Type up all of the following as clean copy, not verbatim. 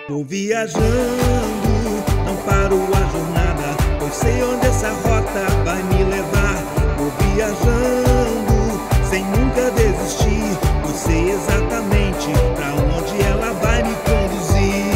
Vou viajando, não paro a jornada, pois sei onde essa rota vai me levar. Vou viajando, sem nunca desistir, pois sei exatamente pra onde ela vai me conduzir.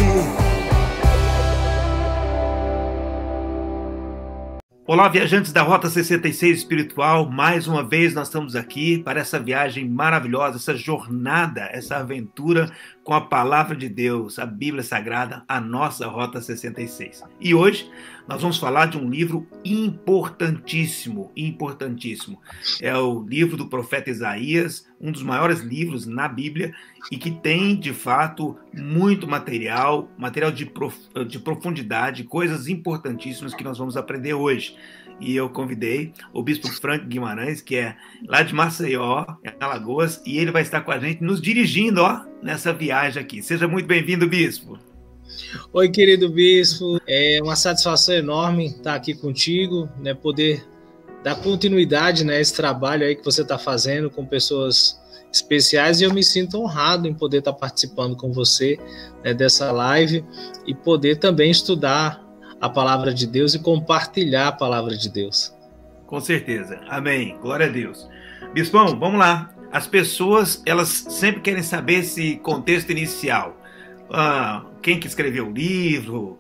Olá, viajantes da Rota 66 Espiritual, mais uma vez nós estamos aqui para essa viagem maravilhosa, essa jornada, essa aventura com a Palavra de Deus, a Bíblia Sagrada, a nossa Rota 66. E hoje nós vamos falar de um livro importantíssimo, importantíssimo. É o livro do profeta Isaías, um dos maiores livros na Bíblia e que tem, de fato, muito material de profundidade, coisas importantíssimas que nós vamos aprender hoje. E eu convidei o Bispo Frank Guimarães, que é lá de Maceió, em Alagoas, e ele vai estar com a gente nos dirigindo, nessa viagem aqui. Seja muito bem-vindo, Bispo. Oi, querido Bispo. É uma satisfação enorme estar aqui contigo, né, poder dar continuidade, né, a esse trabalho aí que você está fazendo com pessoas especiais, e eu me sinto honrado em poder estar participando com você, né, dessa live e poder também estudar a palavra de Deus e compartilhar a palavra de Deus. Com certeza. Amém. Glória a Deus. Bispão, vamos lá. As pessoas, elas sempre querem saber esse contexto inicial. Quem que escreveu o livro,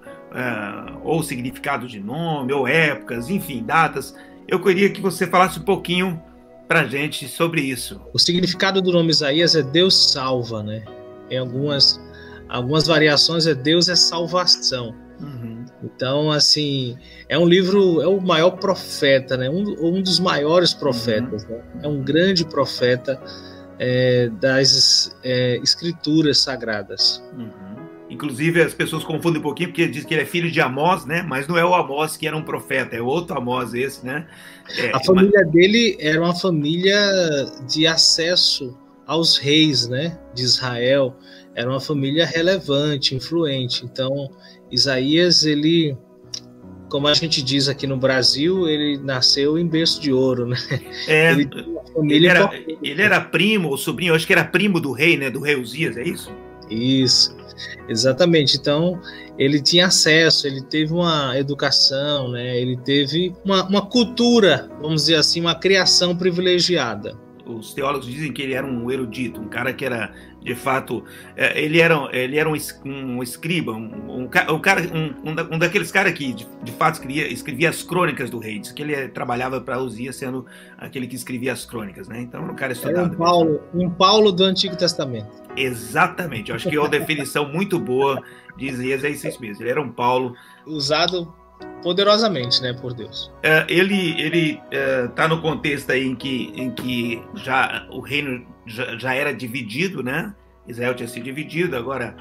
ou significado de nome, ou épocas, enfim, datas. Eu queria que você falasse um pouquinho para a gente sobre isso. O significado do nome Isaías é Deus salva, né? Em algumas variações Deus é salvação. Uhum. Então, assim, é um livro, é o maior profeta, né? Um dos maiores profetas, né? É um grande profeta das escrituras sagradas. Uhum. Inclusive, as pessoas confundem um pouquinho, porque diz que ele é filho de Amós, né? Mas não é o Amós que era um profeta, é outro Amós esse, né? A família dele era uma família de acesso aos reis, né? De Israel. Era uma família relevante, influente. Então, Isaías, ele, como a gente diz aqui no Brasil, ele nasceu em berço de ouro, né? Ele era primo ou sobrinho, eu acho que era primo do rei, né? Do rei Uzias, é isso? Isso, exatamente. Então, ele tinha acesso, ele teve uma educação, né? Ele teve uma cultura, vamos dizer assim, uma criação privilegiada. Os teólogos dizem que ele era um erudito, um cara que era, de fato, ele era um escriba, um daqueles caras que, de fato, escrevia as crônicas do rei. Diz que ele trabalhava para Uzias, sendo aquele que escrevia as crônicas, né? Então, era um cara estudado. Um Paulo do Antigo Testamento. Exatamente, eu acho que é uma definição muito boa de Isaías, é isso mesmo. Ele era um Paulo usado poderosamente, né, por Deus. Ele está no contexto aí em que já o reino já era dividido, né? Israel tinha sido dividido, agora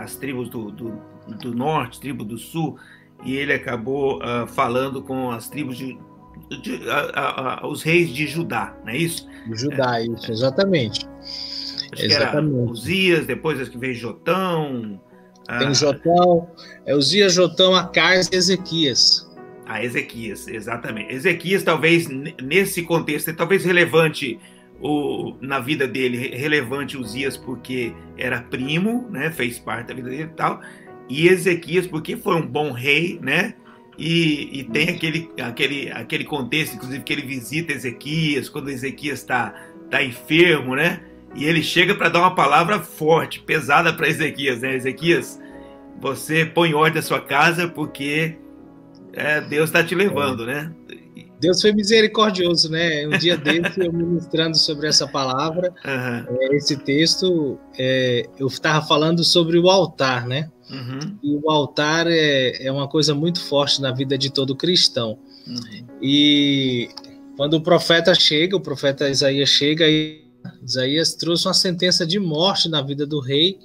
as tribos do norte, tribo do sul, e ele acabou falando com as tribos os reis de Judá, não é isso? Judá, isso, exatamente. Acho que era Uzias, depois acho que veio Jotão. Tem Jotão, Uzias, Jotão, Acais e Ezequias. Ezequias, exatamente. Ezequias, talvez, nesse contexto, é talvez relevante na vida dele, relevante Uzias porque era primo, né, fez parte da vida dele e tal, e Ezequias porque foi um bom rei, né, e tem aquele contexto, inclusive, que ele visita Ezequias, quando Ezequias está enfermo, né, e ele chega para dar uma palavra forte, pesada para Ezequias, né? Ezequias, você põe em ordem a sua casa porque Deus está te levando, né? Deus foi misericordioso, né? Um dia desse, eu ministrando sobre essa palavra, esse texto, eu estava falando sobre o altar, né? Uhum. E o altar é uma coisa muito forte na vida de todo cristão. Uhum. E quando o profeta Isaías chega, Isaías trouxe uma sentença de morte na vida do rei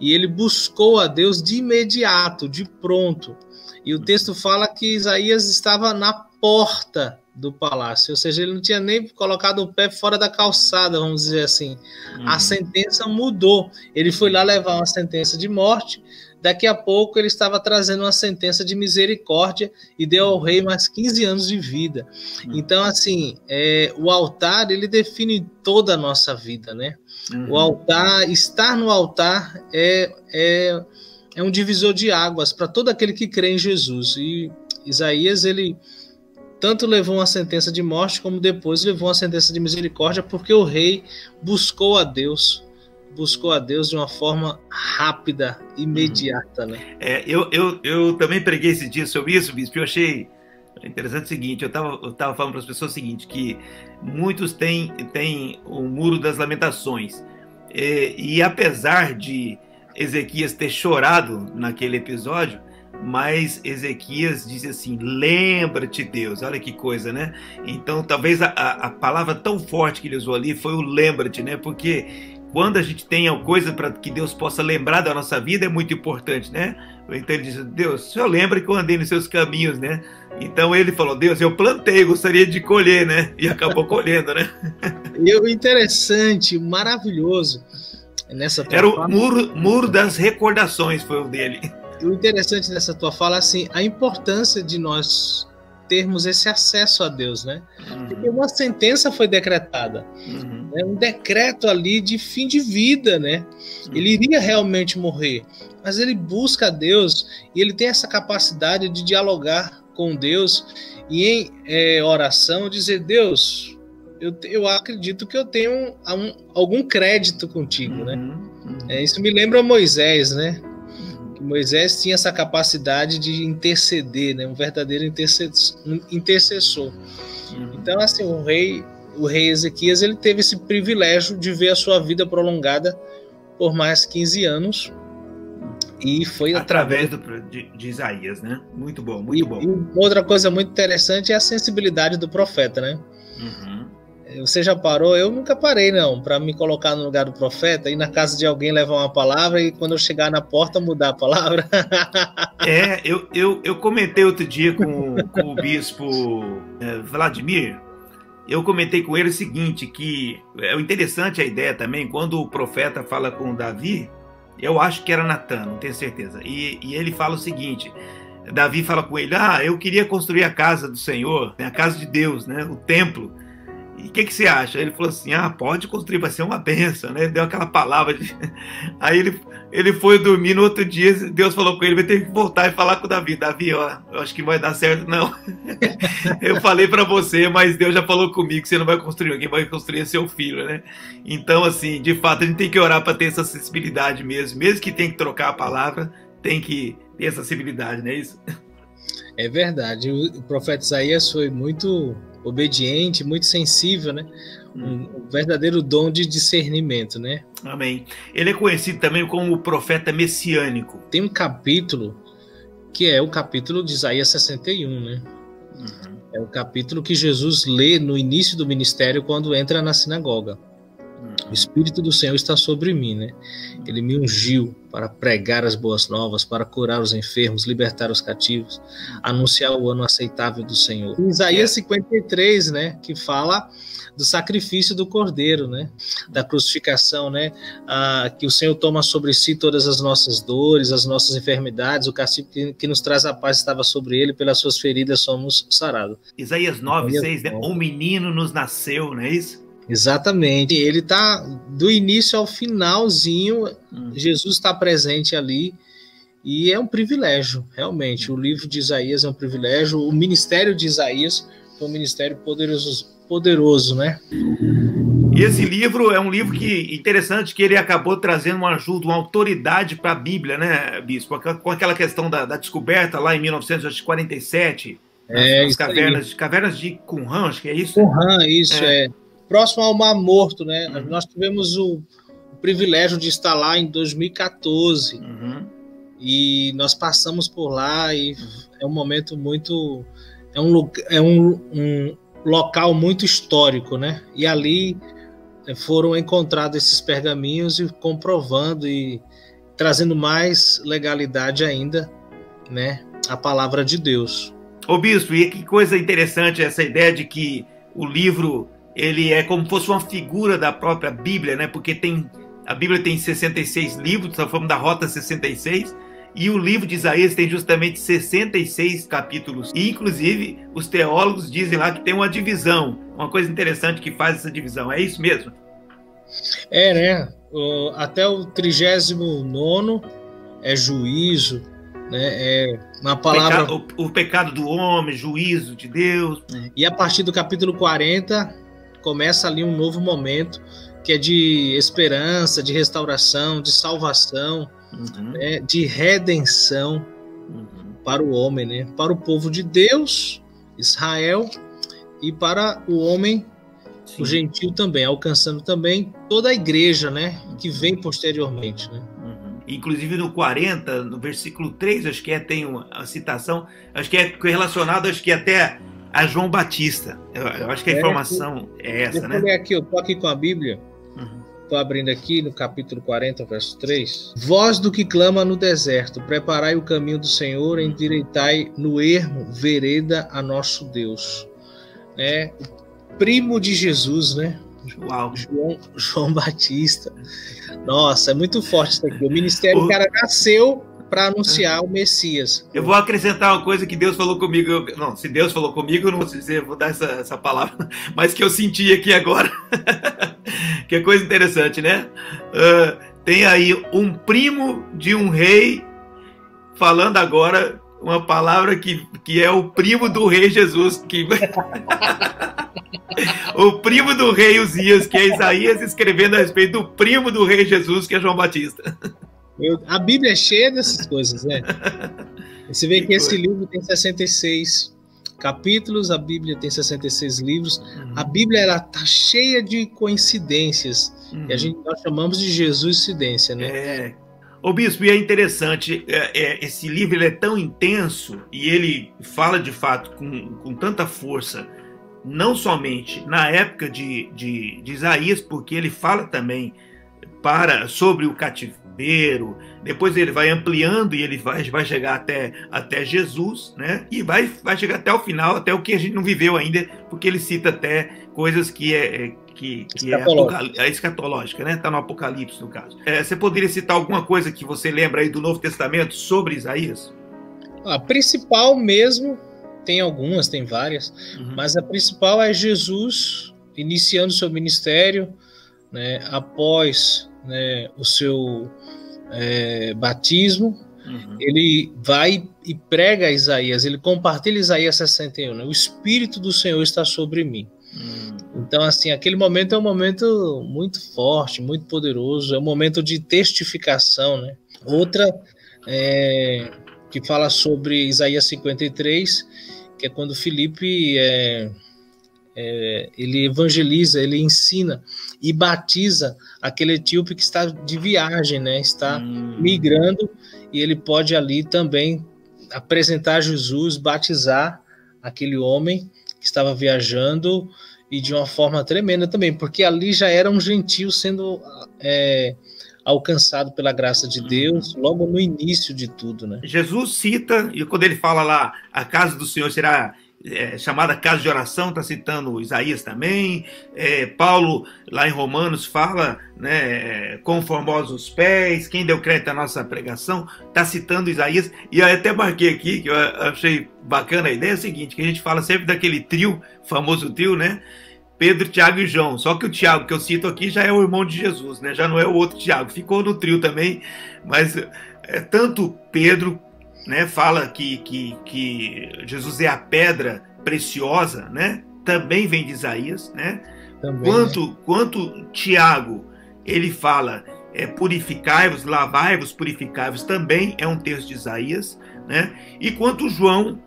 e ele buscou a Deus de imediato, de pronto. E o texto fala que Isaías estava na porta do palácio, ou seja, ele não tinha nem colocado o pé fora da calçada, vamos dizer assim. A sentença mudou. Ele foi lá levar uma sentença de morte, daqui a pouco ele estava trazendo uma sentença de misericórdia e deu ao rei mais 15 anos de vida. Então, assim, o altar, ele define toda a nossa vida, né? O altar, estar no altar é é um divisor de águas para todo aquele que crê em Jesus. E Isaías, ele tanto levou uma sentença de morte, como depois levou uma sentença de misericórdia, porque o rei buscou a Deus de uma forma rápida, imediata, né? Eu também preguei esse dia sobre isso, bispo. Eu achei interessante o seguinte, eu tava falando para as pessoas o seguinte, que muitos têm o Muro das Lamentações, e apesar de Ezequias ter chorado naquele episódio, mas Ezequias diz assim, lembra-te, Deus. Olha que coisa, né? Então talvez a palavra tão forte que ele usou ali foi o lembra-te, né? Porque quando a gente tem coisa para que Deus possa lembrar da nossa vida, é muito importante, né? Então ele diz, Deus, o Senhor lembra que eu andei nos seus caminhos, né? Então ele falou, Deus, eu plantei, gostaria de colher, né? E acabou colhendo, né? E o interessante, maravilhoso, nessa tua era fala, o muro das recordações, foi o dele. O interessante nessa tua fala, assim, a importância de nós termos esse acesso a Deus, né? Porque uma sentença foi decretada, né? Um decreto ali de fim de vida, né? Ele iria realmente morrer, mas ele busca a Deus e ele tem essa capacidade de dialogar com Deus e em oração dizer, Deus, eu acredito que eu tenho algum crédito contigo, né? Isso me lembra Moisés, né? Moisés tinha essa capacidade de interceder, né? Um verdadeiro intercessor. Então, assim, o rei Ezequias, ele teve esse privilégio de ver a sua vida prolongada por mais 15 anos, e foi através de Isaías, né? Muito bom, muito bom. E outra coisa muito interessante é a sensibilidade do profeta, né? Você já parou? Eu nunca parei, não, para me colocar no lugar do profeta, ir na casa de alguém levar uma palavra e quando eu chegar na porta mudar a palavra. Eu comentei outro dia com o bispo Vladimir, eu comentei com ele o seguinte, que é interessante a ideia também, quando o profeta fala com Davi, eu acho que era Natan, não tenho certeza, e ele fala o seguinte, Davi fala com ele, eu queria construir a casa do Senhor, a casa de Deus, né, o templo. E o que você acha? Ele falou assim, pode construir, vai ser uma benção, né? Deu aquela palavra. Aí ele foi dormir, no outro dia Deus falou com ele, vai ter que voltar e falar com o Davi. Davi, eu acho que não vai dar certo, não. Eu falei para você, mas Deus já falou comigo que você não vai construir, quem vai construir é seu filho, né? Então, assim, de fato, a gente tem que orar para ter essa sensibilidade mesmo que tem que trocar a palavra, tem que ter essa sensibilidade, não é isso? É verdade, o profeta Isaías foi muito obediente, muito sensível, né? Um verdadeiro dom de discernimento, né? Amém. Ele é conhecido também como o profeta messiânico. Tem um capítulo que é o capítulo de Isaías 61, né? É o capítulo que Jesus lê no início do ministério quando entra na sinagoga. O Espírito do Senhor está sobre mim, né? Ele me ungiu para pregar as boas novas, para curar os enfermos, libertar os cativos, anunciar o ano aceitável do Senhor. Em Isaías 53, né? Que fala do sacrifício do Cordeiro, né? Da crucificação, né? Que o Senhor toma sobre si todas as nossas dores, as nossas enfermidades, o castigo que nos traz a paz estava sobre ele, pelas suas feridas somos sarados. Isaías 9:6, né? Um menino nos nasceu, não é isso? Exatamente. Ele está do início ao finalzinho, Jesus está presente ali e é um privilégio, realmente. O livro de Isaías é um privilégio, o ministério de Isaías foi um ministério poderoso, né? E esse livro é um livro que interessante, que ele acabou trazendo uma ajuda, uma autoridade para a Bíblia, né, bispo? Com aquela questão da descoberta lá em 1947, as cavernas de Qumran, acho que é isso? Qumran, isso é. Próximo ao Mar Morto, né? Nós tivemos o privilégio de estar lá em 2014 e nós passamos por lá e é um momento muito... É um local muito histórico, né? E ali foram encontrados esses pergaminhos e comprovando e trazendo mais legalidade ainda, né? A palavra de Deus. Ô bispo, e que coisa interessante essa ideia de que o livro... ele é como se fosse uma figura da própria Bíblia, né? Porque a Bíblia tem 66 livros, nós falamos da Rota 66, e o livro de Isaías tem justamente 66 capítulos. E, inclusive, os teólogos dizem lá que tem uma divisão, uma coisa interessante que faz essa divisão. É isso mesmo? É, né? Até o 39º é juízo, né? É uma palavra... O pecado do homem, juízo de Deus. E a partir do capítulo 40, começa ali um novo momento, que é de esperança, de restauração, de salvação, né? De redenção para o homem, né? Para o povo de Deus, Israel, e para o homem, o gentio também, alcançando também toda a igreja, né? Que vem posteriormente, né? Inclusive no 40, no versículo 3, acho que tem uma citação, acho que é relacionado, acho que até a João Batista. Eu acho que a informação é essa, né? Aqui, eu tô aqui com a Bíblia, tô abrindo aqui no capítulo 40, verso 3. Voz do que clama no deserto, preparai o caminho do Senhor, endireitai no ermo vereda a nosso Deus. Né? O primo de Jesus, né? Uau. João Batista. Nossa, é muito forte isso aqui. O ministério, o cara nasceu para anunciar o Messias. Eu vou acrescentar uma coisa que Deus falou comigo. Não, se Deus falou comigo, eu não vou dizer, vou dar essa palavra, mas que eu senti aqui agora. Que é coisa interessante, né? Tem aí um primo de um rei falando agora uma palavra que é o primo do rei Jesus, o primo do rei Uzias, que é Isaías, escrevendo a respeito do primo do rei Jesus, que é João Batista. A Bíblia é cheia dessas coisas, né? Você vê que esse livro tem 66 capítulos, a Bíblia tem 66 livros. A Bíblia está cheia de coincidências, e nós chamamos de Jesuscidência, né? Ô bispo, e é interessante, esse livro ele é tão intenso e ele fala de fato com tanta força, não somente na época de Isaías, porque ele fala também sobre o cativeiro, depois ele vai ampliando e ele vai chegar até Jesus, né? E vai chegar até o final, até o que a gente não viveu ainda, porque ele cita até coisas que é escatológica, né? Está no Apocalipse, no caso. Você poderia citar alguma coisa que você lembra aí do Novo Testamento sobre Isaías? A principal mesmo, tem algumas, tem várias, mas a principal é Jesus iniciando seu ministério, né? Após, né, o seu batismo, ele vai e prega Isaías, ele compartilha Isaías 61, né? O Espírito do Senhor está sobre mim. Então, assim, aquele momento é um momento muito forte, muito poderoso, é um momento de testificação, né? Outra que fala sobre Isaías 53, que é quando Filipe ele evangeliza, ele ensina e batiza aquele etíope que está de viagem, né? Está migrando, e ele pode ali também apresentar Jesus, batizar aquele homem que estava viajando, e de uma forma tremenda também, porque ali já era um gentio sendo alcançado pela graça de Deus, logo no início de tudo, né? Jesus cita, e quando ele fala lá, a casa do Senhor será chamada casa de oração, está citando Isaías também. Paulo, lá em Romanos, fala, né, quão formosos os pés, quem deu crédito à nossa pregação, está citando Isaías. E eu até marquei aqui, que eu achei bacana a ideia, é o seguinte, que a gente fala sempre daquele trio, famoso trio, né? Pedro, Tiago e João. Só que o Tiago que eu cito aqui já é o irmão de Jesus, né? Já não é o outro Tiago. Ficou no trio também, mas tanto Pedro, né, fala que Jesus é a pedra preciosa, né? Também vem de Isaías, né? Também, quanto Tiago, ele fala purificai-vos, lavai-vos, purificai-vos, também é um texto de Isaías, né? E quanto João,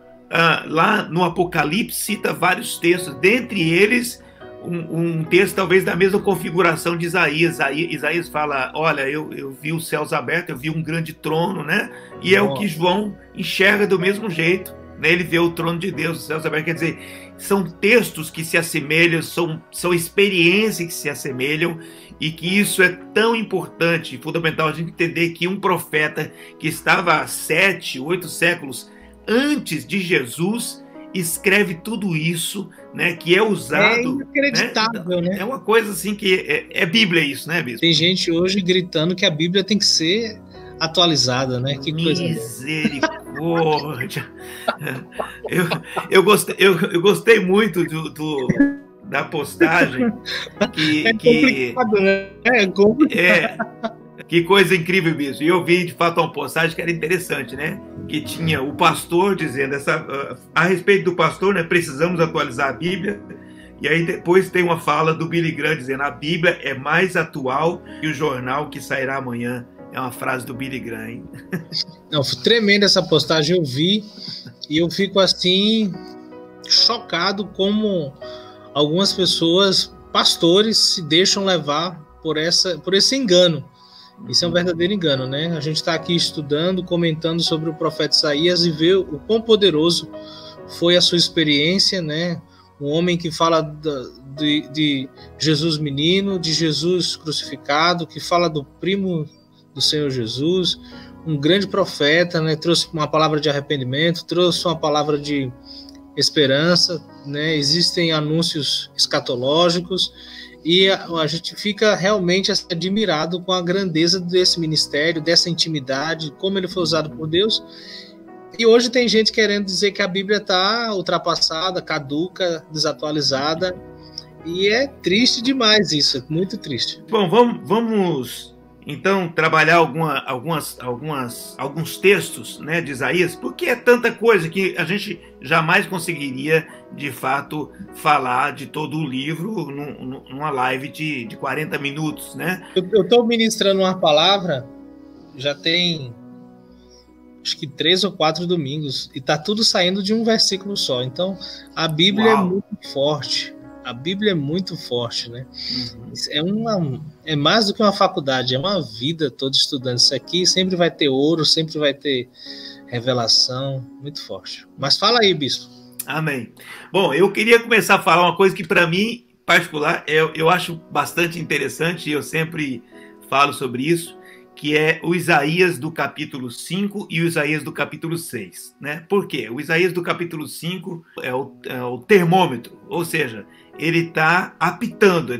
lá no Apocalipse, cita vários textos, dentre eles um texto talvez da mesma configuração de Isaías. Isaías fala, olha, eu vi os céus abertos, eu vi um grande trono, né? E é o que João enxerga do mesmo jeito, né? Ele vê o trono de Deus, os céus abertos. Quer dizer, são textos que se assemelham, são experiências que se assemelham, e que isso é tão importante e fundamental a gente entender que um profeta que estava 7, 8 séculos antes de Jesus escreve tudo isso, né, que é usado... É inacreditável, né? É uma coisa assim que é Bíblia isso, né, bispo? Tem gente hoje gritando que a Bíblia tem que ser atualizada, né? Que coisa... Misericórdia! Eu gostei muito da postagem que... É complicado, né? Que coisa incrível, Bispo. E eu vi, de fato, uma postagem que era interessante, né? Que tinha o pastor dizendo a respeito do pastor, né? Precisamos atualizar a Bíblia. E aí depois tem uma fala do Billy Graham dizendo: a Bíblia é mais atual que o jornal que sairá amanhã. É uma frase do Billy Graham, hein? Não, foi tremenda essa postagem, eu vi. E eu fico assim, chocado como algumas pessoas, pastores, se deixam levar por esse engano. Isso é um verdadeiro engano, né? A gente está aqui estudando, comentando sobre o profeta Isaías e vê o quão poderoso foi a sua experiência, né? Um homem que fala de Jesus menino, de Jesus crucificado, que fala do primo do Senhor Jesus, um grande profeta, né? Trouxe uma palavra de arrependimento, trouxe uma palavra de esperança, né? Existem anúncios escatológicos e a gente fica realmente admirado com a grandeza desse ministério, dessa intimidade, como ele foi usado por Deus. E hoje tem gente querendo dizer que a Bíblia está ultrapassada, caduca, desatualizada, e é triste demais isso, é muito triste. Bom, vamos então trabalhar alguns textos, né, de Isaías, porque é tanta coisa que a gente jamais conseguiria, de fato, falar de todo o livro numa live de 40 minutos, né? Eu estou ministrando uma palavra, já tem acho que 3 ou 4 domingos, e está tudo saindo de um versículo só. Então, a Bíblia Uau. É muito forte. A Bíblia é muito forte, né? É mais do que uma faculdade, é uma vida toda estudando isso aqui. Sempre vai ter ouro, sempre vai ter revelação, muito forte. Mas fala aí, Bispo. Amém. Bom, eu queria começar a falar uma coisa que para mim, em particular, eu acho bastante interessante, e eu sempre falo sobre isso, que é o Isaías do capítulo 5 e o Isaías do capítulo 6. Né? Por quê? O Isaías do capítulo 5 é o termômetro, ou seja, ele está apitando, é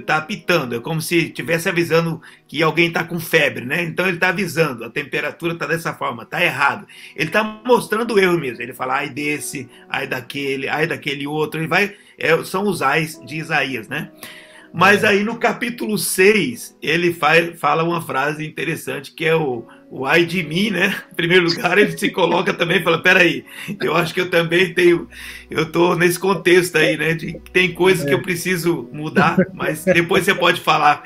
como se estivesse avisando que alguém está com febre, né? Então ele está avisando, a temperatura está dessa forma, está errado. Ele está mostrando o erro mesmo, ele fala, ai desse, ai daquele outro, ele vai, são os ais de Isaías, né? Mas aí no capítulo 6, ele fala uma frase interessante, que é o ai de mim, né? Em primeiro lugar, ele se coloca também e fala, peraí, eu acho que eu também eu tô nesse contexto aí, né? Tem coisas que eu preciso mudar, mas depois você pode falar.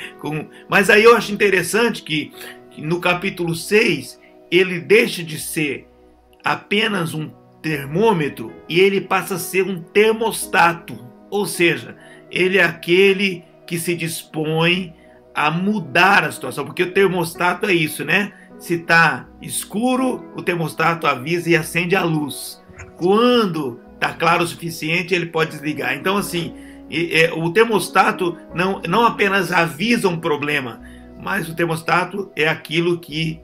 Mas aí eu acho interessante que no capítulo 6, ele deixa de ser apenas um termômetro e ele passa a ser um termostato, ou seja, ele é aquele que se dispõe a mudar a situação, porque o termostato é isso, né? Se está escuro, o termostato avisa e acende a luz. Quando está claro o suficiente, ele pode desligar. Então, assim, o termostato não apenas avisa um problema, mas o termostato é aquilo que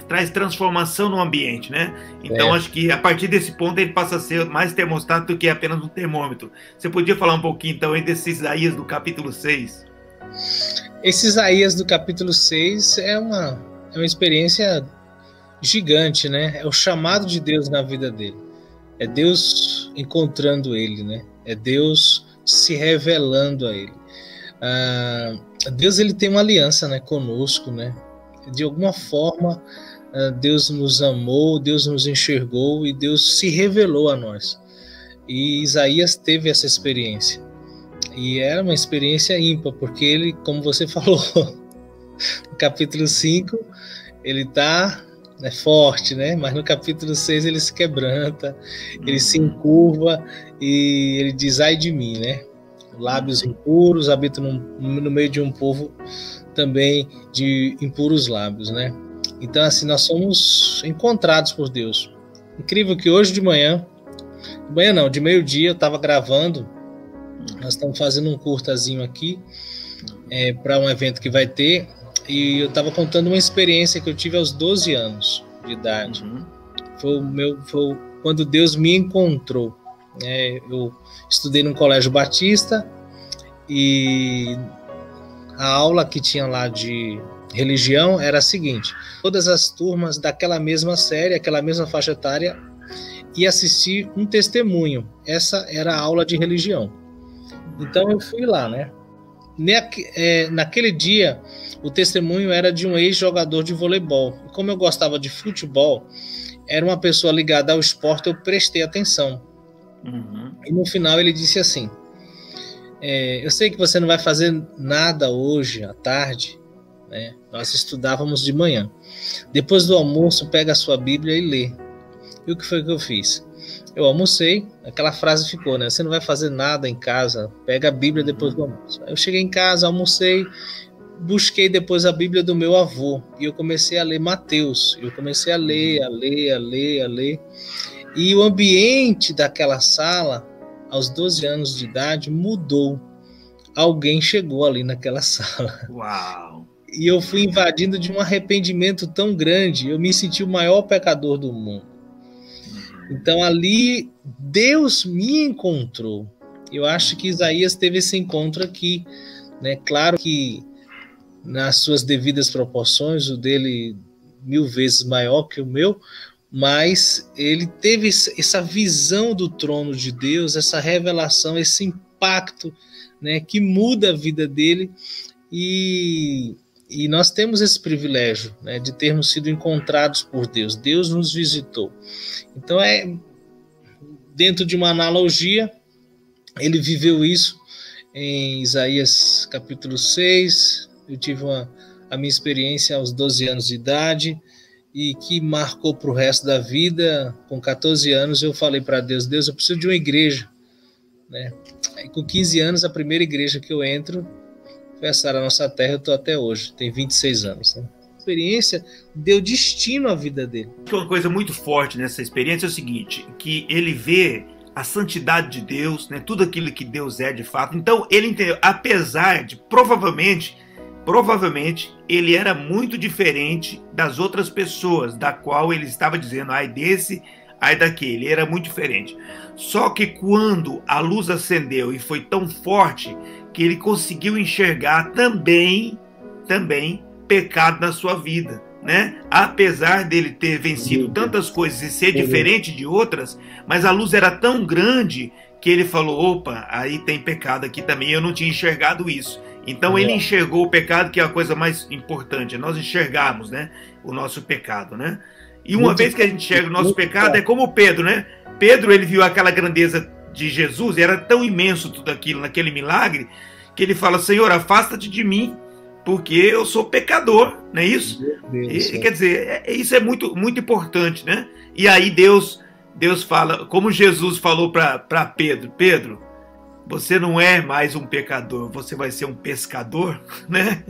traz transformação no ambiente, né? Então acho que a partir desse ponto ele passa a ser mais termostato do que apenas um termômetro. Você podia falar um pouquinho então aí desse Isaías do capítulo 6? Esse Isaías do capítulo 6 é uma experiência gigante, né? É o chamado de Deus na vida dele. É Deus encontrando ele, né? É Deus se revelando a ele. Deus, ele tem uma aliança, né, conosco, né? De alguma forma, Deus nos amou, Deus nos enxergou e Deus se revelou a nós. E Isaías teve essa experiência. E era uma experiência ímpar, porque ele, como você falou, no capítulo 5, ele está forte, né? Mas no capítulo 6 ele se quebranta, ele se encurva e ele diz, ai de mim, né? Lábios impuros, habito no meio de um povo também de impuros lábios, né? Então, assim, nós somos encontrados por Deus. Incrível que hoje de meio-dia, eu estava gravando, nós estamos fazendo um curtazinho aqui, para um evento que vai ter, e eu estava contando uma experiência que eu tive aos 12 anos de idade. Foi quando Deus me encontrou. Eu estudei num colégio batista, e a aula que tinha lá de religião era a seguinte: todas as turmas daquela mesma série, aquela mesma faixa etária, ia assistir um testemunho. Essa era a aula de religião. Então eu fui lá, né? naquele dia, o testemunho era de um ex-jogador de voleibol. E como eu gostava de futebol, era uma pessoa ligada ao esporte, eu prestei atenção. E no final ele disse assim: eu sei que você não vai fazer nada hoje à tarde, né? Nós estudávamos de manhã. Depois do almoço, pega a sua Bíblia e lê. E o que foi que eu fiz? Eu almocei, aquela frase ficou, né? Você não vai fazer nada em casa, pega a Bíblia depois do almoço. Aí eu cheguei em casa, almocei, busquei depois a Bíblia do meu avô e eu comecei a ler Mateus. Eu comecei a ler. E o ambiente daquela sala, aos 12 anos de idade, mudou. Alguém chegou ali naquela sala. Uau! E eu fui invadindo de um arrependimento tão grande, eu me senti o maior pecador do mundo. Então ali Deus me encontrou. Eu acho que Isaías teve esse encontro aqui, né? Claro que nas suas devidas proporções, o dele 1000 vezes maior que o meu, mas ele teve essa visão do trono de Deus, essa revelação, esse impacto, né, que muda a vida dele. E nós temos esse privilégio, né, de termos sido encontrados por Deus. Deus nos visitou. Então, dentro de uma analogia, ele viveu isso em Isaías capítulo 6. Eu tive a minha experiência aos 12 anos de idade e que marcou para o resto da vida. Com 14 anos, eu falei para Deus: Deus, eu preciso de uma igreja, né? Aí, com 15 anos, a primeira igreja que eu entro foi a Sara Nossa Terra. Eu estou até hoje, tem 26 anos. Né? A experiência deu destino à vida dele. Uma coisa muito forte nessa experiência é o seguinte, que ele vê a santidade de Deus, né, tudo aquilo que Deus é de fato. Então ele entendeu, apesar de provavelmente ele era muito diferente das outras pessoas, da qual ele estava dizendo, ai desse, ai daquele, ele era muito diferente. Só que quando a luz acendeu e foi tão forte que ele conseguiu enxergar também pecado na sua vida, né? Apesar dele ter vencido tantas coisas e ser diferente de outras, mas a luz era tão grande que ele falou, opa, aí tem pecado aqui também, eu não tinha enxergado isso. Então ele enxergou o pecado, que é a coisa mais importante, nós enxergarmos, né, o nosso pecado, né? E uma vez que a gente enxerga o nosso pecado, é como Pedro, né? Pedro, ele viu aquela grandeza de Jesus, era tão imenso tudo aquilo, naquele milagre, que ele fala, Senhor, afasta-te de mim, porque eu sou pecador, não é isso? Quer dizer, isso é muito, muito importante, né? E aí Deus fala, como Jesus falou para Pedro, Pedro, você não é mais um pecador, você vai ser um pescador, né?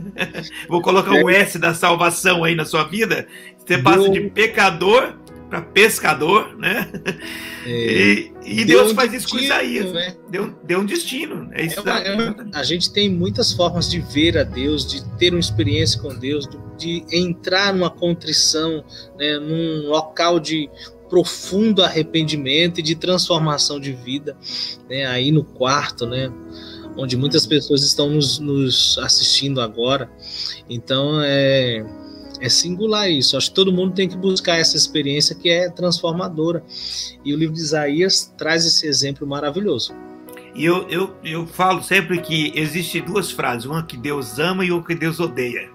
Vou colocar o S da salvação aí na sua vida. Você passa de pecador para pescador, né? E Deus faz isso com Isaías, né? Deu um destino. A gente tem muitas formas de ver a Deus, de ter uma experiência com Deus, de entrar numa contrição, né, num local de profundo arrependimento e de transformação de vida, né, aí no quarto, né, onde muitas pessoas estão nos assistindo agora. Então é singular isso. Acho que todo mundo tem que buscar essa experiência que é transformadora. E o livro de Isaías traz esse exemplo maravilhoso. E eu falo sempre que existem duas frases, uma que Deus ama e outra que Deus odeia.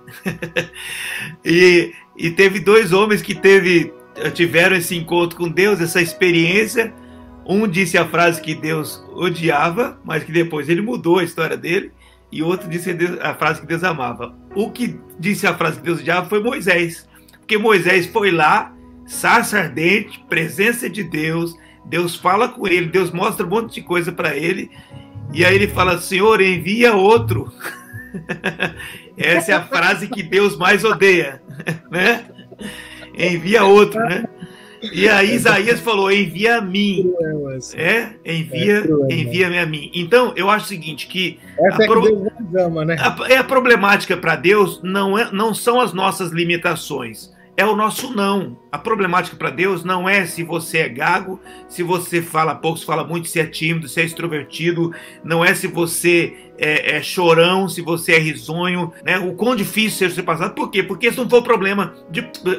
e teve dois homens que tiveram esse encontro com Deus, essa experiência. Um disse a frase que Deus odiava, mas que depois ele mudou a história dele. E outro disse a frase que Deus amava. O que disse a frase que Deus odiava foi Moisés. Porque Moisés foi lá, sarça ardente, presença de Deus. Deus fala com ele, Deus mostra um monte de coisa para ele. E aí ele fala, Senhor, envia outro. Essa é a frase que Deus mais odeia, né? Envia outro, né? E aí Isaías falou, envia a mim. Envia-me a mim. Então, eu acho o seguinte, que a problemática para Deus não são as nossas limitações, é o nosso não. A problemática para Deus não é se você é gago, se você fala pouco, se fala muito, se é tímido, se é extrovertido, não é se você é chorão, se você é risonho, né? O quão difícil seja ser passado. Por quê? Porque esse não foi o problema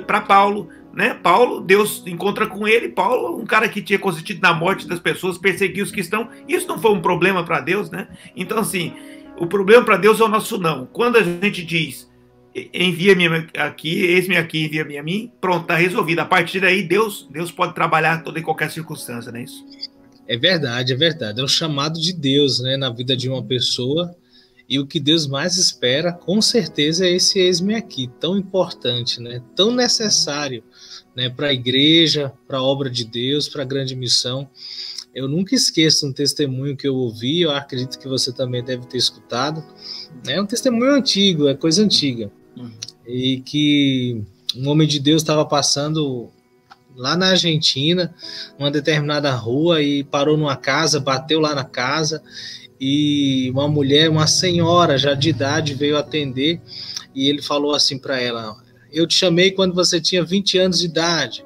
para Paulo, né? Paulo, Deus encontra com ele. Paulo, um cara que tinha consentido na morte das pessoas, perseguir os cristãos, isso não foi um problema para Deus, né? Então, assim, O problema para Deus é o nosso não. Quando a gente diz, envia-me aqui, eis-me aqui, envia-me a mim, pronto, está resolvido. A partir daí, Deus pode trabalhar toda e qualquer circunstância, não é isso? É verdade, é verdade. É o chamado de Deus, né, na vida de uma pessoa. E o que Deus mais espera, com certeza, é esse eis-me aqui, tão importante, né, tão necessário, né, para a igreja, para a obra de Deus, para a grande missão. Eu nunca esqueço um testemunho que eu ouvi, eu acredito que você também deve ter escutado. É um testemunho antigo, é coisa antiga. E que um homem de Deus estava passando lá na Argentina, numa determinada rua, e parou numa casa, bateu lá na casa, e uma mulher, uma senhora já de idade, veio atender, e ele falou assim para ela: eu te chamei quando você tinha 20 anos de idade,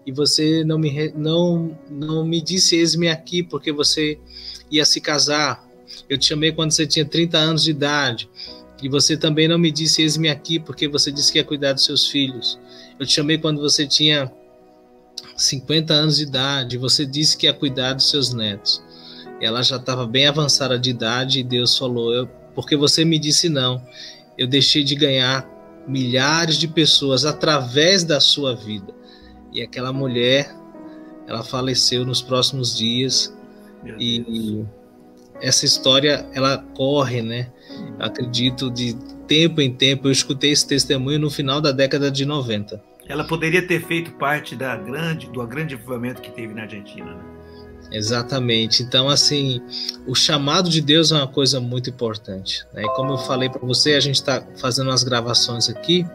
e você não me disse eis-me aqui, porque você ia se casar. Eu te chamei quando você tinha 30 anos de idade, e você também não me disse eis-me aqui, porque você disse que ia cuidar dos seus filhos. Eu te chamei quando você tinha 50 anos de idade, e você disse que ia cuidar dos seus netos. Ela já estava bem avançada de idade, e Deus falou: porque você me disse não, eu deixei de ganhar milhares de pessoas através da sua vida. E aquela mulher, ela faleceu nos próximos dias. E essa história, ela corre, né? Eu acredito, de tempo em tempo. Eu escutei esse testemunho no final da década de 90. Ela poderia ter feito parte do grande avivamento que teve na Argentina, né? Exatamente. Então, assim, o chamado de Deus é uma coisa muito importante, né? E como eu falei para você, a gente está fazendo umas gravações aqui,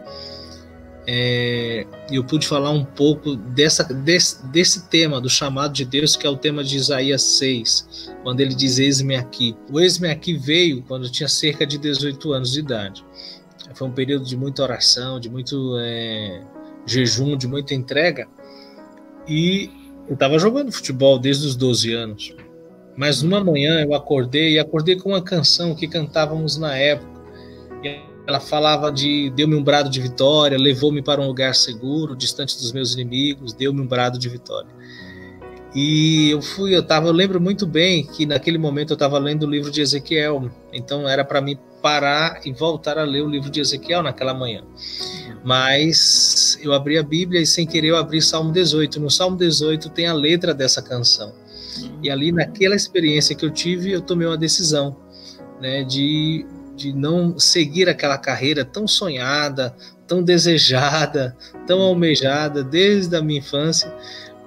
e eu pude falar um pouco desse tema, do chamado de Deus, que é o tema de Isaías 6, quando ele diz eis-me aqui. O eis-me aqui veio quando eu tinha cerca de 18 anos de idade. Foi um período de muita oração, de muito jejum, de muita entrega, e eu estava jogando futebol desde os 12 anos, mas numa manhã eu acordei com uma canção que cantávamos na época, e ela falava de: deu-me um brado de vitória, levou-me para um lugar seguro, distante dos meus inimigos, deu-me um brado de vitória. E eu lembro muito bem que naquele momento eu estava lendo o livro de Ezequiel, então era para mim parar e voltar a ler o livro de Ezequiel naquela manhã. Mas eu abri a Bíblia e sem querer eu abri Salmo 18. No Salmo 18 tem a letra dessa canção. E ali, naquela experiência que eu tive, eu tomei uma decisão, né, de não seguir aquela carreira tão sonhada, tão desejada, tão almejada desde a minha infância,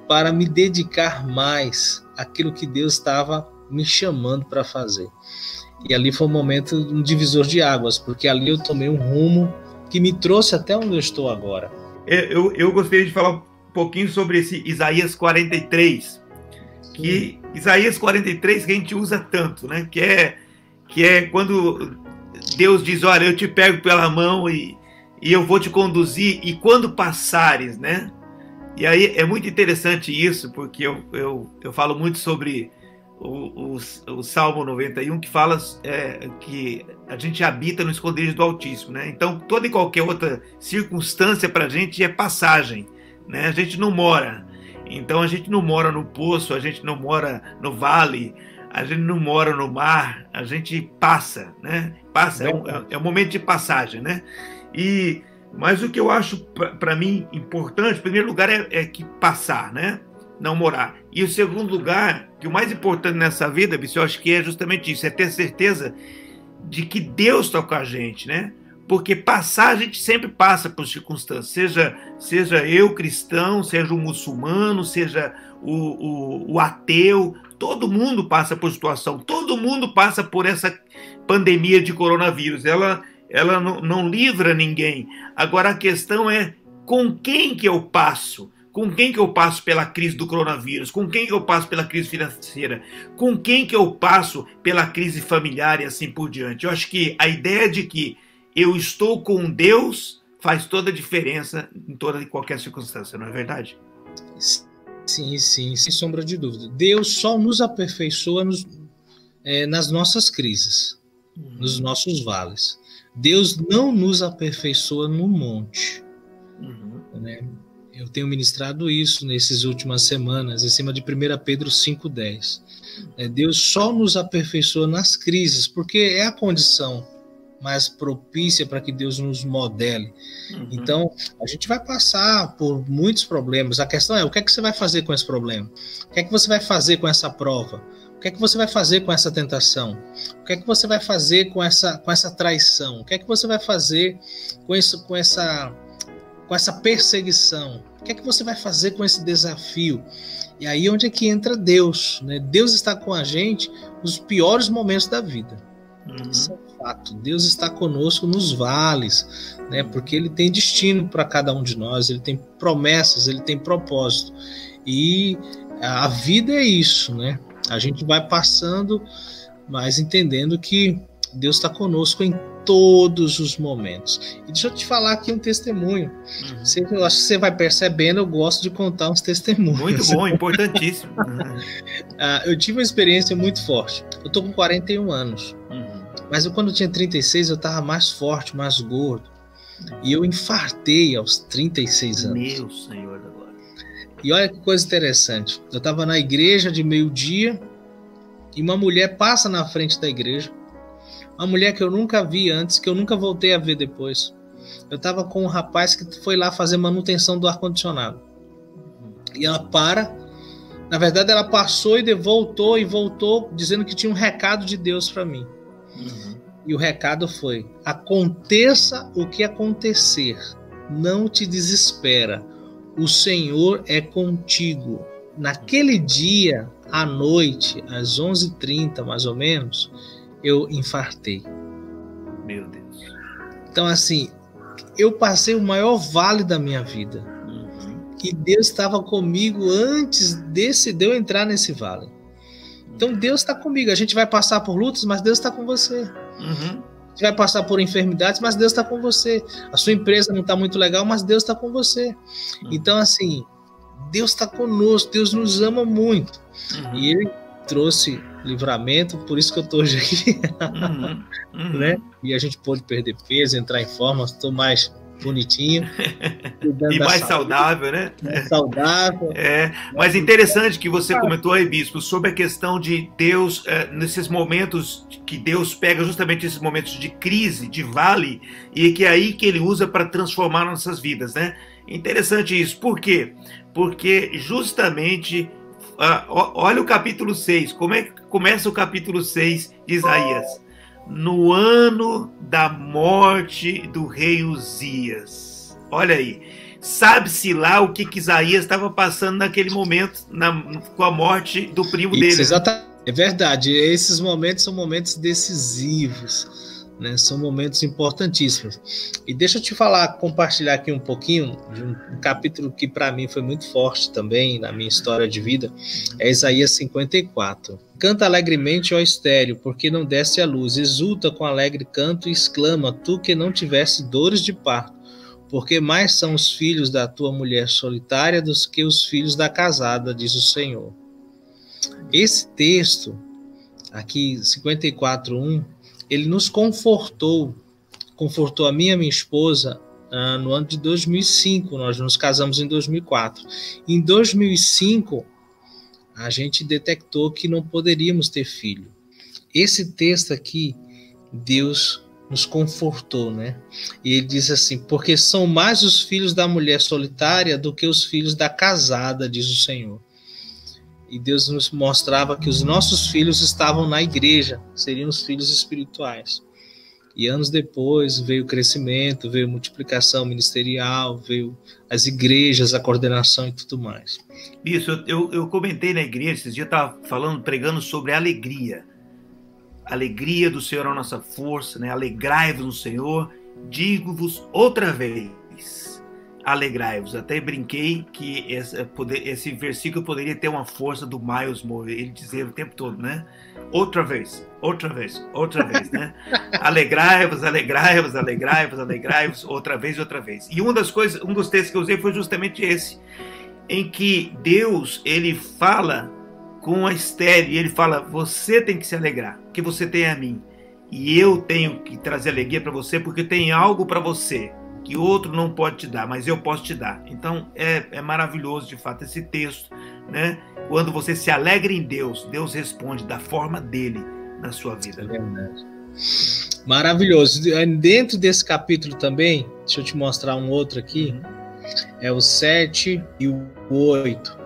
para me dedicar mais àquilo que Deus estava me chamando para fazer. E ali foi um momento, um divisor de águas, porque ali eu tomei um rumo que me trouxe até onde eu estou agora. Eu gostaria de falar um pouquinho sobre esse Isaías 43, que Isaías 43 que a gente usa tanto, né? Que é quando Deus diz: olha, eu te pego pela mão e eu vou te conduzir, e quando passares, né? E aí é muito interessante isso, porque eu falo muito sobre o Salmo 91, que fala que a gente habita no esconderijo do Altíssimo, né? Então, toda e qualquer outra circunstância para a gente é passagem, né? A gente não mora. Então, a gente não mora no poço, a gente não mora no vale, a gente não mora no mar, a gente passa, né? Passa, é um momento de passagem, né? Mas o que eu acho, para mim, importante, em primeiro lugar, é que passar, né? Não morar. E o segundo lugar, que o mais importante nessa vida, eu acho que é justamente isso, é ter certeza de que Deus está com a gente, né? Porque passar, a gente sempre passa por circunstâncias, seja eu cristão, seja o muçulmano, seja o ateu, todo mundo passa por situação, todo mundo passa por essa pandemia de coronavírus, ela não livra ninguém. Agora a questão é com quem que eu passo? Com quem que eu passo pela crise do coronavírus? Com quem que eu passo pela crise financeira? Com quem que eu passo pela crise familiar e assim por diante? Eu acho que a ideia de que eu estou com Deus faz toda a diferença em toda e qualquer circunstância, não é verdade? Sim, sem sombra de dúvida. Deus só nos aperfeiçoa nas nossas crises, nos nossos vales. Deus não nos aperfeiçoa no monte, né? Eu tenho ministrado isso nessas últimas semanas, em cima de 1 Pedro 5,10. Deus só nos aperfeiçoa nas crises, porque é a condição mais propícia para que Deus nos modele. Então, a gente vai passar por muitos problemas. A questão é, o que é que você vai fazer com esse problema? O que é que você vai fazer com essa prova? O que é que você vai fazer com essa tentação? O que é que você vai fazer com essa traição? O que é que você vai fazer com essa perseguição? O que é que você vai fazer com esse desafio? E aí onde é que entra Deus, né? Deus está com a gente nos piores momentos da vida. Isso é um fato. Deus está conosco nos vales, né? Porque Ele tem destino para cada um de nós, Ele tem promessas, Ele tem propósito. E a vida é isso, né? A gente vai passando, mas entendendo que Deus está conosco em todos os momentos. E deixa eu te falar aqui um testemunho. Eu acho que você vai percebendo, eu gosto de contar uns testemunhos. Muito bom, importantíssimo. Eu tive uma experiência muito forte. Eu tô com 41 anos. Mas quando eu tinha 36, eu estava mais forte, mais gordo. E eu infartei aos 36 anos. Meu Senhor da glória. E olha que coisa interessante. Eu estava na igreja de meio-dia e uma mulher passa na frente da igreja. Uma mulher que eu nunca vi antes, que eu nunca voltei a ver depois. Eu estava com um rapaz que foi lá fazer manutenção do ar-condicionado. E ela para. Na verdade, ela passou e voltou, dizendo que tinha um recado de Deus para mim. E o recado foi: aconteça o que acontecer, não te desespera. O Senhor é contigo. Naquele dia, à noite, às 11h30, mais ou menos, eu infartei. Meu Deus. Então, assim, eu passei o maior vale da minha vida. E Deus estava comigo antes de eu entrar nesse vale. Então, Deus está comigo. A gente vai passar por lutas, mas Deus está com você. A gente vai passar por enfermidades, mas Deus está com você. A sua empresa não está muito legal, mas Deus está com você. Então, assim, Deus está conosco. Deus nos ama muito. E Ele trouxe livramento, por isso que eu estou hoje aqui. Né? E a gente pôde perder peso, entrar em forma, estou mais bonitinho. E mais saudável, né? Mais saudável. Mas interessante que você comentou aí, bispo, sobre a questão de Deus, nesses momentos que Deus pega justamente esses momentos de crise, de vale, e que é aí que Ele usa para transformar nossas vidas, né? Interessante isso. Por quê? Porque justamente, olha o capítulo 6, como é que começa o capítulo 6 de Isaías? No ano da morte do rei Uzias. Olha aí. Sabe-se lá o que Isaías estava passando naquele momento, com a morte do primo dele. Exatamente. É verdade. Esses momentos são momentos decisivos, né? São momentos importantíssimos. E deixa eu te compartilhar aqui um pouquinho de um capítulo que para mim foi muito forte também na minha história de vida. É Isaías 54. Canta alegremente, ó estéril, porque não deste a luz. Exulta com alegre canto e exclama, tu que não tivesse dores de parto, porque mais são os filhos da tua mulher solitária do que os filhos da casada, diz o Senhor. Esse texto, aqui 54:1, ele nos confortou a mim e a minha esposa no ano de 2005, nós nos casamos em 2004. Em 2005, a gente detectou que não poderíamos ter filho. Esse texto aqui, Deus nos confortou, né? E ele diz assim, porque são mais os filhos da mulher solitária do que os filhos da casada, diz o Senhor. E Deus nos mostrava que os nossos filhos estavam na igreja, seriam os filhos espirituais. E anos depois veio o crescimento, veio a multiplicação ministerial, veio as igrejas, a coordenação e tudo mais. Isso, eu comentei na igreja, esses dias eu estava pregando sobre alegria. Alegria do Senhor é a nossa força, né? Alegrai-vos no Senhor, digo-vos outra vez, alegrai-vos. Até brinquei que esse versículo poderia ter uma força do Miles Moore, ele dizia o tempo todo, né? Outra vez, né? Alegrai-vos, alegrai-vos, alegrai-vos, alegrai-vos, outra vez. E um dos textos que eu usei foi justamente esse, em que Deus, ele fala com a estéril, e ele fala, você tem que se alegrar, porque você tem a mim, e eu tenho que trazer alegria para você, porque tem algo para você, que outro não pode te dar, mas eu posso te dar. Então, é maravilhoso, de fato, esse texto, né? quando você se alegra em Deus, Deus responde da forma dele na sua vida. É verdade. Maravilhoso. Dentro desse capítulo também, deixa eu te mostrar um outro aqui, é o 7 e o 8,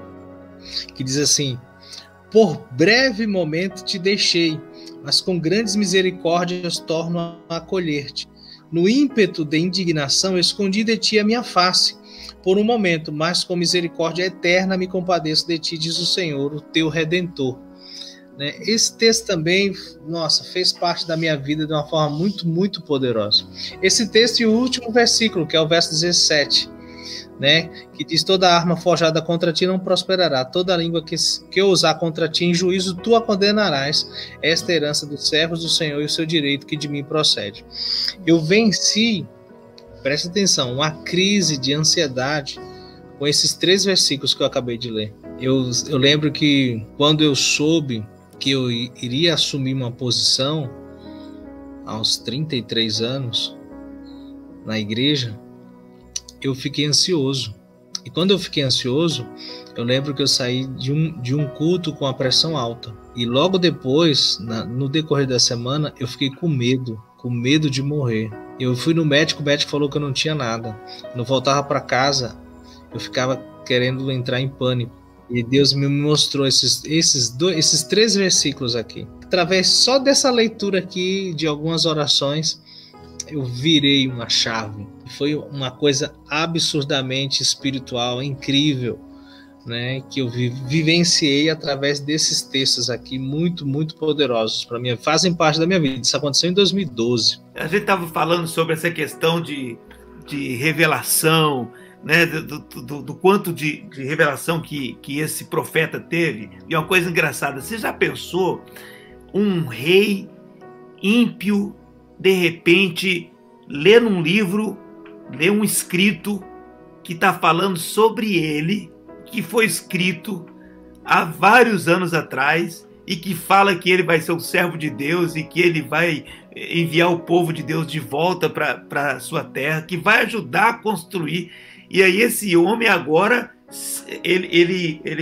que diz assim: por breve momento te deixei, mas com grandes misericórdias torno a acolher-te. No ímpeto de indignação, escondi de ti a minha face por um momento, mas com misericórdia eterna me compadeço de ti, diz o Senhor, o teu Redentor. Esse texto também, nossa, fez parte da minha vida de uma forma muito, muito poderosa. Esse texto e o último versículo, que é o verso 17, que diz: toda arma forjada contra ti não prosperará, toda língua que eu usar contra ti em juízo tu a condenarás. Esta é a herança dos servos do Senhor e o seu direito que de mim procede. Eu venci, preste atenção, uma crise de ansiedade com esses 3 versículos que eu acabei de ler. Eu lembro que quando eu soube que eu iria assumir uma posição aos 33 anos na igreja, eu fiquei ansioso. E quando eu fiquei ansioso, eu lembro que eu saí de um culto com a pressão alta. E logo depois, no decorrer da semana, eu fiquei com medo de morrer. Eu fui no médico, o médico falou que eu não tinha nada. Quando eu voltava para casa, eu ficava querendo entrar em pânico. E Deus me mostrou esses 3 versículos aqui. Através só dessa leitura aqui, de algumas orações, eu virei uma chave. Foi uma coisa absurdamente espiritual, incrível, que eu vivenciei através desses textos aqui, muito, muito poderosos para mim, fazem parte da minha vida. Isso aconteceu em 2012. A gente estava falando sobre essa questão de revelação, do quanto de revelação que esse profeta teve. E uma coisa engraçada, você já pensou um rei ímpio, de repente, ler um livro, ler um escrito que está falando sobre ele, que foi escrito há vários anos atrás e que fala que ele vai ser o servo de Deus e que ele vai enviar o povo de Deus de volta para a sua terra, que vai ajudar a construir. E aí esse homem agora, ele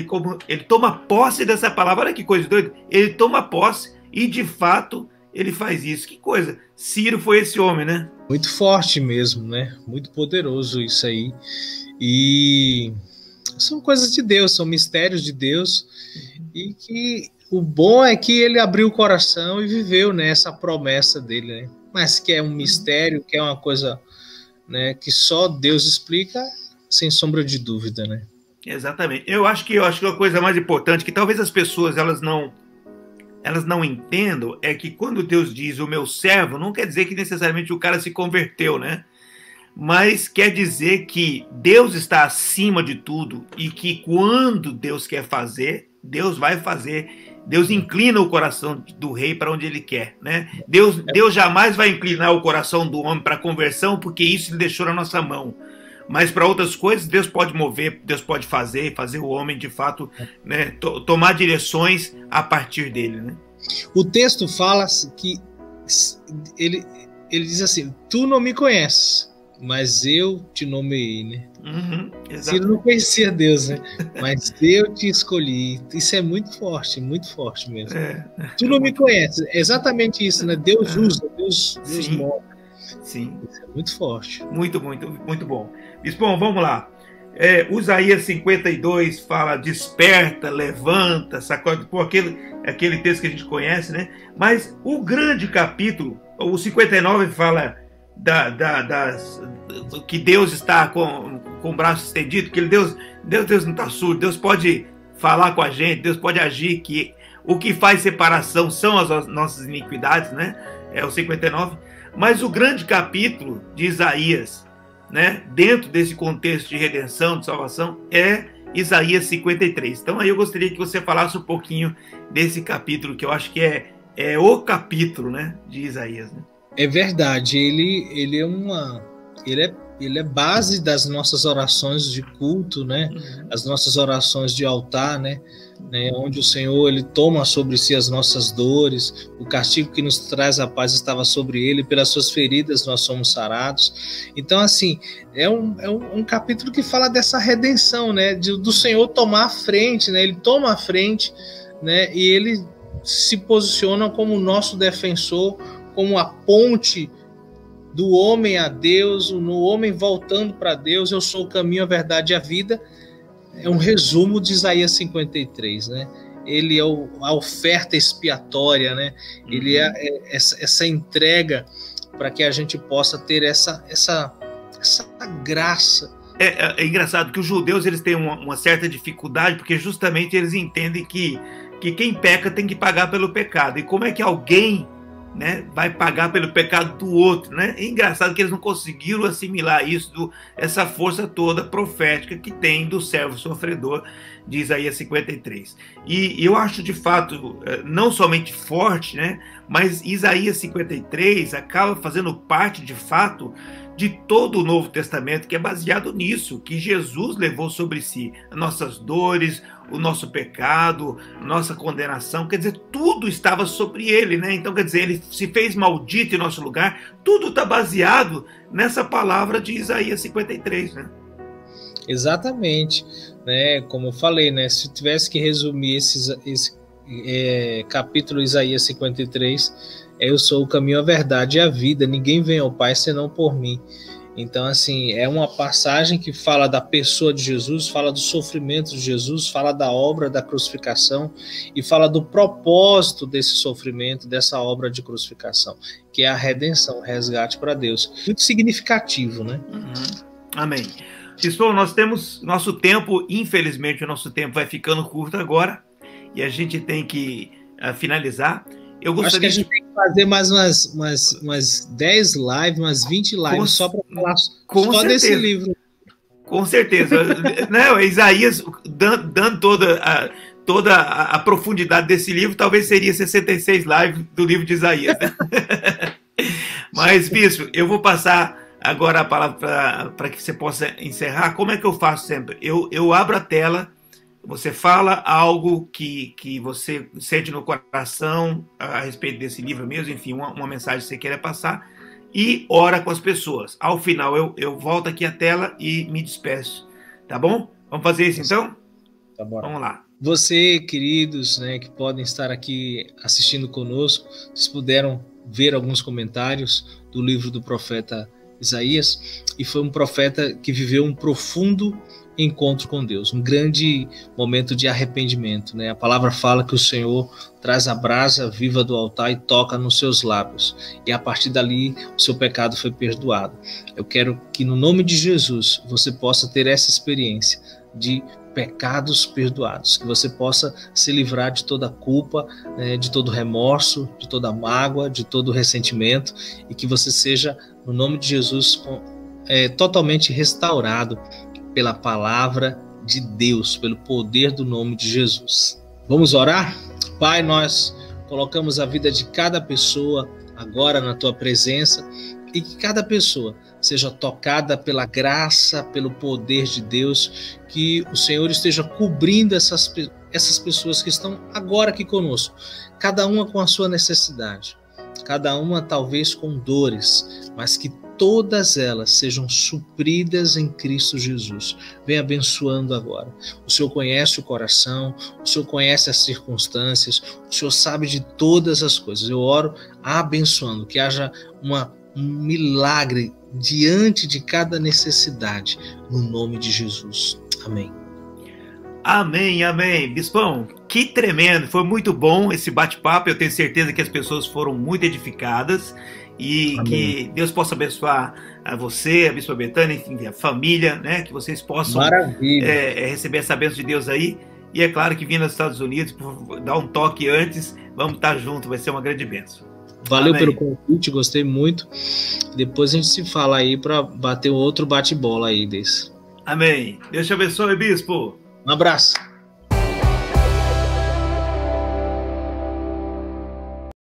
toma posse dessa palavra. Olha que coisa doida. Ele toma posse e, de fato, ele faz isso. Que coisa. Ciro foi esse homem, né? Muito forte mesmo, Muito poderoso isso aí. E são coisas de Deus, são mistérios de Deus. E que o bom é que ele abriu o coração e viveu essa promessa dele, Mas que é um mistério, que é uma coisa, que só Deus explica, sem sombra de dúvida, Exatamente. Eu acho que a coisa mais importante, que talvez as pessoas elas não entendam, é que quando Deus diz o meu servo, não quer dizer que necessariamente o cara se converteu, Mas quer dizer que Deus está acima de tudo e que quando Deus quer fazer, Deus vai fazer. Deus inclina o coração do rei para onde ele quer, Deus jamais vai inclinar o coração do homem para a conversão, porque isso ele deixou na nossa mão. Mas para outras coisas, Deus pode mover, Deus pode fazer o homem, de fato, tomar direções a partir dele, O texto fala que ele diz assim: tu não me conheces, mas eu te nomeei, Ciro não conhecia Deus, mas eu te escolhi. Isso é muito forte mesmo. Tu não me conheces, é exatamente isso, Deus usa, Deus move. Sim. Isso é muito forte. Muito, muito, muito bom. Bom, vamos lá. Isaías 52 fala: desperta, levanta, sacode, aquele texto que a gente conhece, Mas o grande capítulo, o 59, fala que Deus está com o braço estendido, que Deus não está surdo, Deus pode falar com a gente, Deus pode agir, que o que faz separação são as nossas iniquidades, É o 59. Mas o grande capítulo de Isaías, dentro desse contexto de redenção, de salvação, é Isaías 53. Então aí eu gostaria que você falasse um pouquinho desse capítulo, que eu acho que é o capítulo, de Isaías. É verdade, ele é base das nossas orações de culto, as nossas orações de altar, né, onde o Senhor ele toma sobre si as nossas dores, o castigo que nos traz a paz estava sobre ele, pelas suas feridas nós somos sarados. Então, assim, é um capítulo que fala dessa redenção, né, do Senhor tomar a frente, né, ele toma a frente, né, e ele se posiciona como nosso defensor, como a ponte do homem a Deus, no homem voltando para Deus. Eu sou o caminho, a verdade e a vida. É um resumo de Isaías 53, né? Ele é a oferta expiatória, né? Ele é essa entrega para que a gente possa ter essa graça. É engraçado que os judeus eles têm uma certa dificuldade, porque justamente eles entendem que quem peca tem que pagar pelo pecado. E como é que alguém, né, vai pagar pelo pecado do outro, né? É engraçado que eles não conseguiram assimilar isso, essa força toda profética que tem do servo sofredor de Isaías 53. E eu acho de fato não somente forte, né, mas Isaías 53 acaba fazendo parte de fato de todo o Novo Testamento, que é baseado nisso, que Jesus levou sobre si as nossas dores, o nosso pecado, nossa condenação, quer dizer, tudo estava sobre ele, né? Então, quer dizer, ele se fez maldito em nosso lugar, tudo está baseado nessa palavra de Isaías 53, né? Exatamente, né? Como eu falei, né? Se eu tivesse que resumir esse capítulo Isaías 53, eu sou o caminho, a verdade e a vida, ninguém vem ao Pai senão por mim. Então, assim, é uma passagem que fala da pessoa de Jesus, fala do sofrimento de Jesus, fala da obra da crucificação e fala do propósito desse sofrimento, dessa obra de crucificação, que é a redenção, o resgate para Deus. Muito significativo, né? Amém. Pessoal, nós temos nosso tempo, infelizmente o nosso tempo vai ficando curto agora e a gente tem que finalizar. Eu gostaria Acho que a gente tem que fazer mais umas 10 lives, umas 20 lives, só para falar só desse livro. Com certeza. Não, Isaías, dando toda a profundidade desse livro, talvez seria 66 lives do livro de Isaías. Né? Mas, Bispo, eu vou passar agora a palavra para que você possa encerrar. Como é que eu faço sempre? Eu abro a tela. Você fala algo que você sente no coração a respeito desse livro mesmo, enfim, uma mensagem que você queira passar, e ora com as pessoas. Ao final, eu volto aqui à tela e me despeço, tá bom? Vamos fazer isso então? Tá bom. Vamos lá. Você, queridos, né, que podem estar aqui assistindo conosco, vocês puderam ver alguns comentários do livro do profeta Isaías, e foi um profeta que viveu um profundo encontro com Deus, um grande momento de arrependimento, né? A palavra fala que o Senhor traz a brasa viva do altar e toca nos seus lábios, e a partir dali o seu pecado foi perdoado. Eu quero que no nome de Jesus você possa ter essa experiência de pecados perdoados, que você possa se livrar de toda culpa, de todo remorso, de toda mágoa, de todo ressentimento, e que você seja, no nome de Jesus, totalmente restaurado pela palavra de Deus, pelo poder do nome de Jesus. Vamos orar? Pai, nós colocamos a vida de cada pessoa agora na tua presença, e que cada pessoa seja tocada pela graça, pelo poder de Deus, que o Senhor esteja cobrindo essas pessoas que estão agora aqui conosco, cada uma com a sua necessidade, cada uma talvez com dores, mas que todas elas sejam supridas em Cristo Jesus. Vem abençoando agora. O Senhor conhece o coração, o Senhor conhece as circunstâncias, o Senhor sabe de todas as coisas. Eu oro abençoando, que haja um milagre diante de cada necessidade, no nome de Jesus. Amém. Amém, amém. Bispão, que tremendo, foi muito bom esse bate-papo, eu tenho certeza que as pessoas foram muito edificadas, e amém. Que Deus possa abençoar a você, a Bispa Betânia, enfim, a família, né, que vocês possam receber essa bênção de Deus aí, e é claro que vindo aos Estados Unidos, por dar um toque antes, vamos estar juntos, vai ser uma grande bênção. Valeu pelo convite, gostei muito. Depois a gente se fala aí para bater outro bate-bola aí desse. Amém. Deus te abençoe, Bispo. Um abraço.